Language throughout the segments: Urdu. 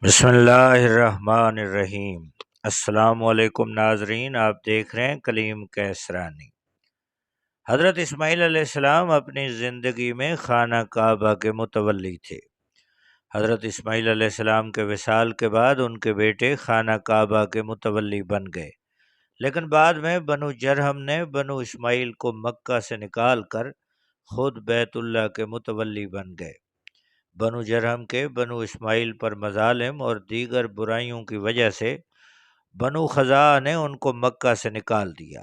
بسم اللہ الرحمن الرحیم۔ السلام علیکم ناظرین، آپ دیکھ رہے ہیں کلیم کیسرانی۔ حضرت اسماعیل علیہ السلام اپنی زندگی میں خانہ کعبہ کے متولی تھے۔ حضرت اسماعیل علیہ السلام کے وصال کے بعد ان کے بیٹے خانہ کعبہ کے متولی بن گئے، لیکن بعد میں بنو جرہم نے بنو اسماعیل کو مکہ سے نکال کر خود بیت اللہ کے متولی بن گئے۔ بنو جرہم کے بنو اسماعیل پر مظالم اور دیگر برائیوں کی وجہ سے بنو خزاعہ نے ان کو مکہ سے نکال دیا۔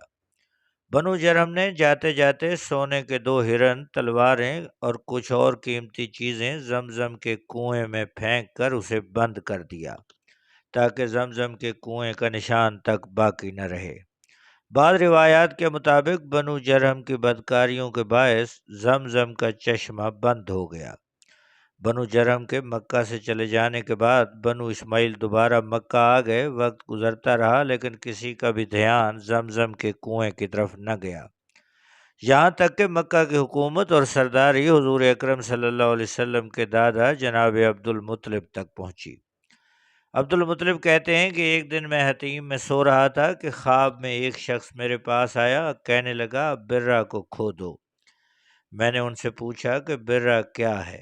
بنو جرہم نے جاتے جاتے سونے کے 2 ہرن، تلواریں اور کچھ اور قیمتی چیزیں زمزم کے کنویں میں پھینک کر اسے بند کر دیا تاکہ زمزم کے کنویں کا نشان تک باقی نہ رہے۔ بعض روایات کے مطابق بنو جرہم کی بدکاریوں کے باعث زمزم کا چشمہ بند ہو گیا۔ بنو جرہم کے مکہ سے چلے جانے کے بعد بنو اسماعیل دوبارہ مکہ آ گئے۔ وقت گزرتا رہا لیکن کسی کا بھی دھیان زمزم کے کنویں کی طرف نہ گیا، یہاں تک کہ مکہ کی حکومت اور سرداری حضور اکرم صلی اللہ علیہ وسلم کے دادا جناب عبد المطلب تک پہنچی۔ عبد المطلب کہتے ہیں کہ ایک دن میں حتیم میں سو رہا تھا کہ خواب میں ایک شخص میرے پاس آیا، کہنے لگا برہ کو کھو دو۔ میں نے ان سے پوچھا کہ برہ کیا ہے،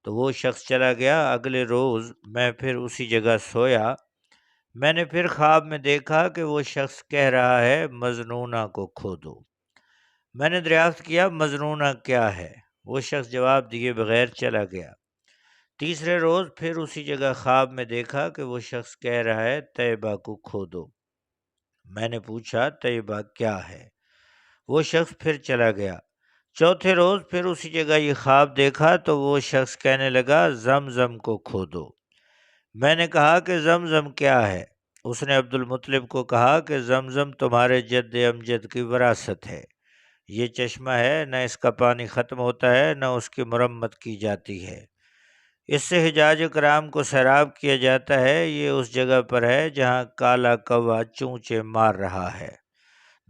تو وہ شخص چلا گیا۔ اگلے روز میں پھر اسی جگہ سویا، میں نے پھر خواب میں دیکھا کہ وہ شخص کہہ رہا ہے مظنونہ کو کھو دو۔ میں نے دریافت کیا مظنونہ کیا ہے، وہ شخص جواب دیے بغیر چلا گیا۔ تیسرے روز پھر اسی جگہ خواب میں دیکھا کہ وہ شخص کہہ رہا ہے طیبہ کو کھو دو۔ میں نے پوچھا طیبہ کیا ہے، وہ شخص پھر چلا گیا۔ چوتھے روز پھر اسی جگہ یہ خواب دیکھا تو وہ شخص کہنے لگا زمزم کو کھو دو۔ میں نے کہا کہ زمزم کیا ہے، اس نے عبد المطلب کو کہا کہ زمزم تمہارے جد امجد کی وراثت ہے، یہ چشمہ ہے، نہ اس کا پانی ختم ہوتا ہے نہ اس کی مرمت کی جاتی ہے، اس سے حجاج کرام کو سیراب کیا جاتا ہے، یہ اس جگہ پر ہے جہاں کالا کوا چونچے مار رہا ہے۔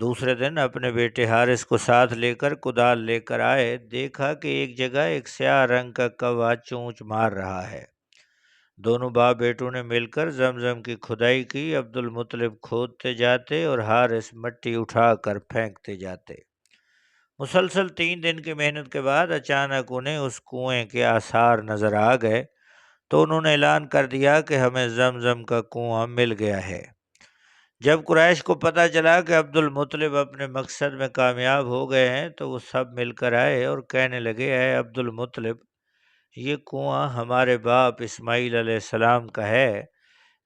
دوسرے دن اپنے بیٹے حارث کو ساتھ لے کر کدال لے کر آئے، دیکھا کہ ایک جگہ ایک سیاہ رنگ کا کوا چونچ مار رہا ہے۔ دونوں باپ بیٹوں نے مل کر زمزم کی کھدائی کی، عبد المطلب کھودتے جاتے اور حارث مٹی اٹھا کر پھینکتے جاتے۔ مسلسل 3 دن کی محنت کے بعد اچانک انہیں اس کنویں کے آثار نظر آ گئے، تو انہوں نے اعلان کر دیا کہ ہمیں زمزم کا کنواں مل گیا ہے۔ جب قریش کو پتہ چلا کہ عبد المطلب اپنے مقصد میں کامیاب ہو گئے ہیں تو وہ سب مل کر آئے اور کہنے لگے اے عبد المطلب، یہ کنواں ہمارے باپ اسماعیل علیہ السلام کا ہے،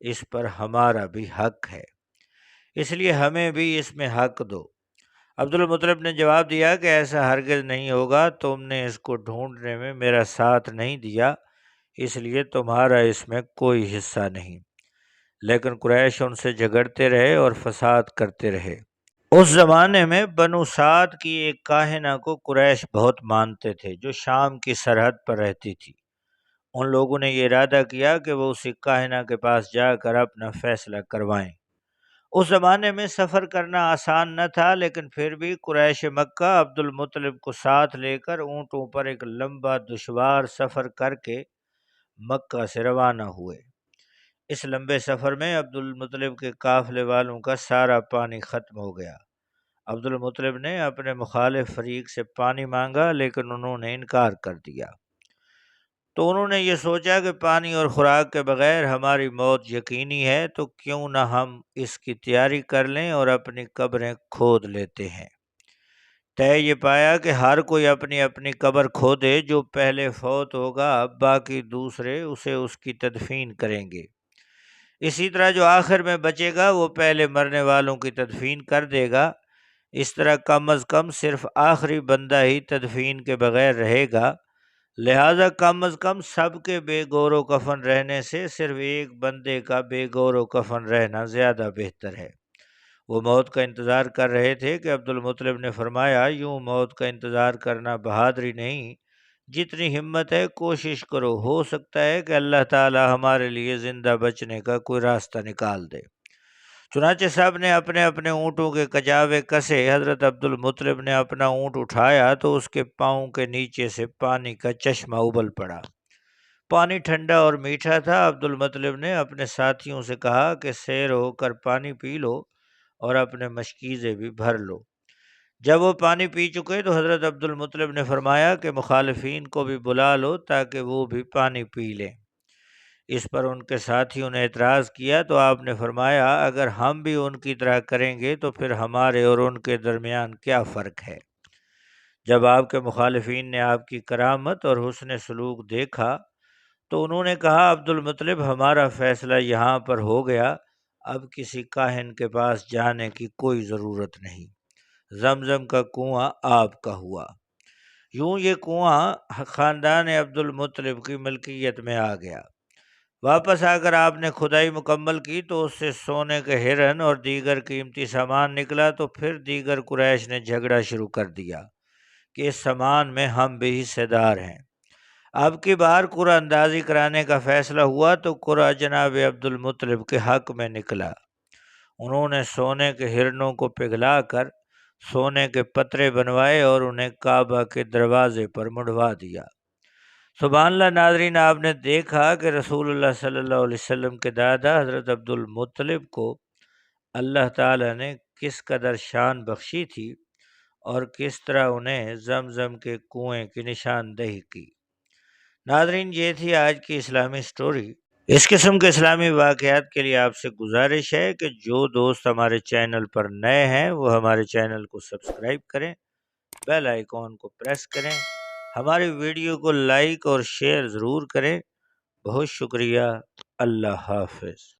اس پر ہمارا بھی حق ہے، اس لیے ہمیں بھی اس میں حق دو۔ عبد المطلب نے جواب دیا کہ ایسا ہرگز نہیں ہوگا، تم نے اس کو ڈھونڈنے میں میرا ساتھ نہیں دیا، اس لیے تمہارا اس میں کوئی حصہ نہیں۔ لیکن قریش ان سے جھگڑتے رہے اور فساد کرتے رہے۔ اس زمانے میں بنو سعد کی ایک کاہنہ کو قریش بہت مانتے تھے جو شام کی سرحد پر رہتی تھی۔ ان لوگوں نے یہ ارادہ کیا کہ وہ اسی کاہنہ کے پاس جا کر اپنا فیصلہ کروائیں۔ اس زمانے میں سفر کرنا آسان نہ تھا، لیکن پھر بھی قریش مکہ عبد المطلب کو ساتھ لے کر اونٹوں پر ایک لمبا دشوار سفر کر کے مکہ سے روانہ ہوئے۔ اس لمبے سفر میں عبد المطلب کے قافلے والوں کا سارا پانی ختم ہو گیا۔ عبد المطلب نے اپنے مخالف فریق سے پانی مانگا لیکن انہوں نے انکار کر دیا، تو انہوں نے یہ سوچا کہ پانی اور خوراک کے بغیر ہماری موت یقینی ہے، تو کیوں نہ ہم اس کی تیاری کر لیں اور اپنی قبریں کھود لیتے ہیں۔ طے یہ پایا کہ ہر کوئی اپنی اپنی قبر کھودے، جو پہلے فوت ہوگا باقی دوسرے اسے اس کی تدفین کریں گے، اسی طرح جو آخر میں بچے گا وہ پہلے مرنے والوں کی تدفین کر دے گا۔ اس طرح کم از کم صرف آخری بندہ ہی تدفین کے بغیر رہے گا، لہٰذا کم از کم سب کے بے گور و کفن رہنے سے صرف ایک بندے کا بے گور و کفن رہنا زیادہ بہتر ہے۔ وہ موت کا انتظار کر رہے تھے کہ عبد المطلب نے فرمایا یوں موت کا انتظار کرنا بہادری نہیں، جتنی ہمت ہے کوشش کرو، ہو سکتا ہے کہ اللہ تعالی ہمارے لیے زندہ بچنے کا کوئی راستہ نکال دے۔ چنانچہ سب نے اپنے اپنے اونٹوں کے کجاوے کسے۔ حضرت عبد المطلب نے اپنا اونٹ اٹھایا تو اس کے پاؤں کے نیچے سے پانی کا چشمہ ابل پڑا۔ پانی ٹھنڈا اور میٹھا تھا۔ عبد المطلب نے اپنے ساتھیوں سے کہا کہ سیر ہو کر پانی پی لو اور اپنے مشکیزیں بھی بھر لو۔ جب وہ پانی پی چکے تو حضرت عبد المطلب نے فرمایا کہ مخالفین کو بھی بلا لو تاکہ وہ بھی پانی پی لیں۔ اس پر ان کے ساتھیوں نے اعتراض کیا تو آپ نے فرمایا اگر ہم بھی ان کی طرح کریں گے تو پھر ہمارے اور ان کے درمیان کیا فرق ہے؟ جب آپ کے مخالفین نے آپ کی کرامت اور حسن سلوک دیکھا تو انہوں نے کہا عبد المطلب ہمارا فیصلہ یہاں پر ہو گیا، اب کسی کاہن کے پاس جانے کی کوئی ضرورت نہیں، زمزم کا کنواں آپ کا ہوا۔ یوں یہ کنواں خاندان عبد المطلب کی ملکیت میں آ گیا۔ واپس آ کر آپ نے کھدائی مکمل کی تو اس سے سونے کے ہرن اور دیگر قیمتی سامان نکلا تو پھر دیگر قریش نے جھگڑا شروع کر دیا کہ اس سامان میں ہم بھی حصے دار ہیں۔ اب کی بار قرعہ اندازی کرانے کا فیصلہ ہوا تو قرعہ جناب عبد المطلب کے حق میں نکلا۔ انہوں نے سونے کے ہرنوں کو پگھلا کر سونے کے پترے بنوائے اور انہیں کعبہ کے دروازے پر مڑوا دیا۔ سبحان اللہ ناظرین، آپ نے دیکھا کہ رسول اللہ صلی اللہ علیہ وسلم کے دادا حضرت عبد المطلب کو اللہ تعالیٰ نے کس قدر شان بخشی تھی اور کس طرح انہیں زمزم کے کنویں کی نشاندہی کی۔ ناظرین، یہ تھی آج کی اسلامی سٹوری۔ اس قسم کے اسلامی واقعات کے لیے آپ سے گزارش ہے کہ جو دوست ہمارے چینل پر نئے ہیں وہ ہمارے چینل کو سبسکرائب کریں، بیل آئیکن کو پریس کریں، ہماری ویڈیو کو لائک اور شیئر ضرور کریں۔ بہت شکریہ۔ اللہ حافظ۔